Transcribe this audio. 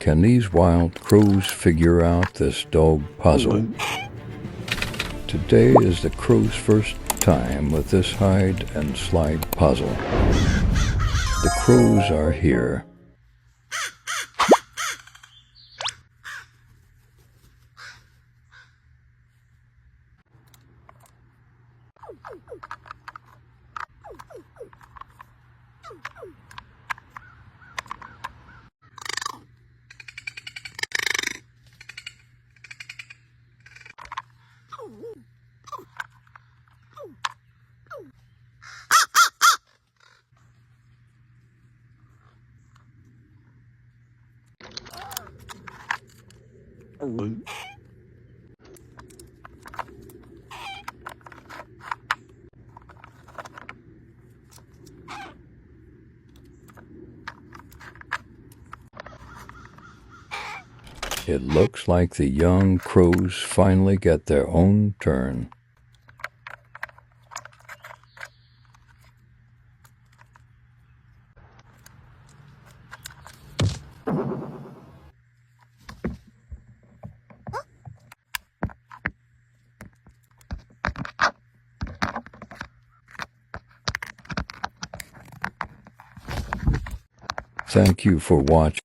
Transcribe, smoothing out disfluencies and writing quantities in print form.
Can these wild crows figure out this dog puzzle? Today is the crow's first time with this hide and slide puzzle. The crows are here. It looks like the young crows finally get their own turn. Thank you for watching.